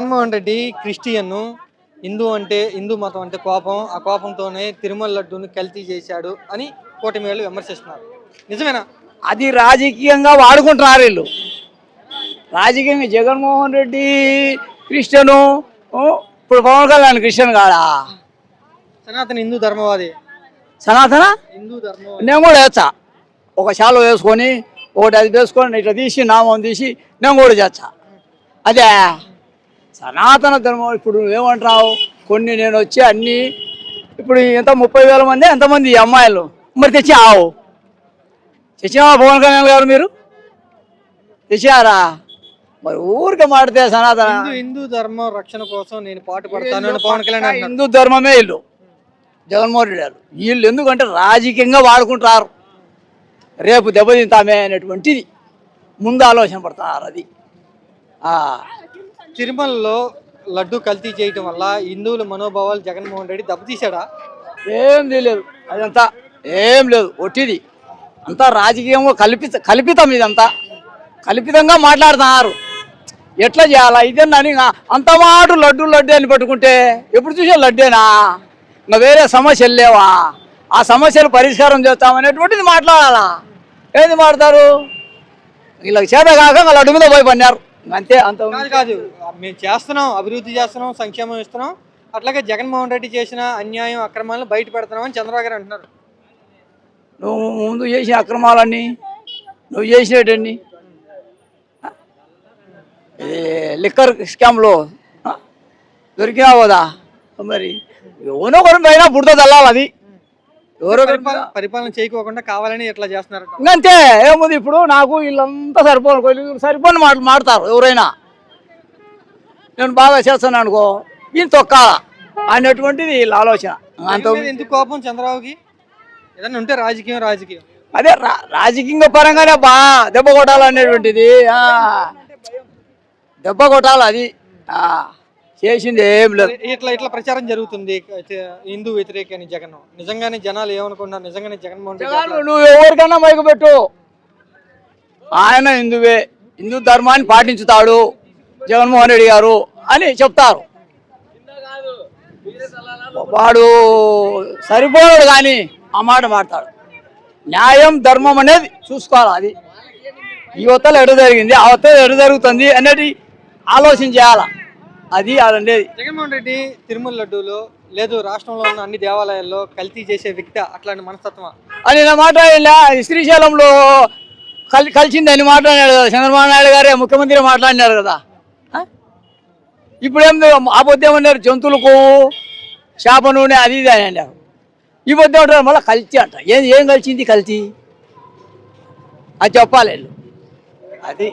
Jaganmohan Reddy Christian, Hindu మతం అంటే కోపం, ఆ కోపంతోనే తిరుమల లడ్డూని కల్తీ చేశాడు అని కూటమి వాళ్ళు విమర్శిస్తున్నారు. నిజమేనా? అది రాజకీయంగా వాడుకుంటున్నారు వీళ్ళు. రాజకీయంగా జగన్మోహన్ రెడ్డి క్రిస్టియను, ఇప్పుడు పవన్ కళ్యాణ్ క్రిస్టియన్ కాడా? సనాతన హిందూ ధర్మవాది. సనాతన హిందూ ధర్మవాది. నేను కూడా చేస్తా. ఒక శాలో వేసుకొని ఒకటి అది వేసుకొని ఇట్లా తీసి నామం తీసి నేను కూడా చేస్తా. అదే సనాతన ధర్మం. ఇప్పుడు ఏమంటున్నావు? కొన్ని నేను వచ్చి అన్నీ ఇప్పుడు ఎంత 30,000 మంది ఎంతమంది ఈ అమ్మాయిలు మరి తెచ్చావు? తెచ్చావా పవన్ కళ్యాణ్ గారు? మీరు తెచ్చారా? మరి ఊరికే మాడితే సనాతన హిందూ ధర్మం రక్షణ కోసం నేను పాటు పడతాను పవన్ కళ్యాణ్ అన్నాడు. హిందూ ధర్మమే వీళ్ళు జగన్మోహన్ రెడ్డి గారు. వీళ్ళు ఎందుకంటే రాజకీయంగా వాడుకుంటారు. రేపు దెబ్బతింటామే అనేటువంటిది ముందు ఆలోచన పడుతున్నారు. అది తిరుమలలో లడ్డు కల్తీ చేయటం వల్ల హిందువుల మనోభావాలు జగన్మోహన్ రెడ్డి దెబ్బతీశాడా? ఏం తెలియదు. అదంతా ఏం లేదు, ఒట్టిది అంతా రాజకీయంగా కల్పితం. ఇదంతా కల్పితంగా మాట్లాడుతున్నారు. ఎట్లా చేయాలా ఇదేనని అంత మాట లడ్డు అని పట్టుకుంటే ఎప్పుడు చూసే లడ్డేనా? ఇంకా వేరే సమస్యలు లేవా? ఆ సమస్యలు పరిష్కారం చేస్తామనేటువంటిది మాట్లాడాలా. ఏది మాట్లాడతారు? వీళ్ళకి చేత కాక లడ్డు మీద పోయి పన్నారు అంతే. అంత కాదు, మేము చేస్తున్నాం, అభివృద్ధి చేస్తున్నాం, సంక్షేమం ఇస్తున్నాం, అట్లాగే జగన్మోహన్ రెడ్డి చేసిన అన్యాయం అక్రమాలను బయట పెడుతున్నాం అని చంద్రబాబు గారు అంటున్నారు. నువ్వు ముందు చేసిన అక్రమాలన్నీ నువ్వు చేసినట్టండి. లిక్కర్ స్కామ్లో దొరికినావు కదా, మరి ఎవరో ఒకరి పైన బుడత చల్లాలి. అది ఎవరో పరిపాలన చేయకోకుండా కావాలని ఎట్లా చేస్తున్నారు ఇంకంతే. ఏముంది ఇప్పుడు నాకు వీళ్ళంతా సరిపోని మాటలు మాడతారు. ఎవరైనా నేను బాగా చేస్తాను అనుకో ఈయన తొక్కాలా అనేటువంటిది వీళ్ళ ఆలోచన. అంత ఎందుకు కోపం చంద్రబాబుకి? ఏదన్నా ఉంటే రాజకీయం అదే రాజకీయ పరంగానే దెబ్బ కొట్టాలనేటువంటిది. దెబ్బ కొట్టాలి. అది చేసింది ఏం లేదు. ఇట్లా ప్రచారం జరుగుతుంది హిందూ వ్యతిరేకని జగన్. నిజంగానే జనాలు ఏమనుకున్నారు? నిజంగానే జగన్మోహన్ రెడ్డి నువ్వు ఎవరికన్నా మైకు పెట్టు, ఆయన హిందువే, హిందూ ధర్మాన్ని పాటించుతాడు జగన్మోహన్ రెడ్డి గారు అని చెప్తారు. వాడు సరిపోయాడు కానీ ఆ మాట మాట్లాడు. న్యాయం ధర్మం అనేది చూసుకోవాలి. అది యువతలు ఎడు జరిగింది, అవతల ఎడు జరుగుతుంది అనేది ఆలోచన చేయాలా. అది అదండి. జగన్మోహన్ రెడ్డి తిరుమల లడ్డూలో లేదు రాష్ట్రంలో ఉన్న అన్ని దేవాలయాల్లో కల్తీ చేసే వ్యక్తి అట్లాంటి మనస్తత్వం అని నా మాట్లాడలే. శ్రీశైలంలో కలిసింది అని మాట్లాడాడు కదా చంద్రబాబు నాయుడు గారే, ముఖ్యమంత్రి మాట్లాడినారు కదా. ఇప్పుడు ఏం ఆ పొద్దు ఏమన్నారు? జంతువులకు చేప నూనె అది ఇది అని అన్నారు. ఈ పొద్దు ఉంటారు మళ్ళీ కల్తీ అంట. ఏం కలిసింది కల్తీ? అది చెప్పాలి. అది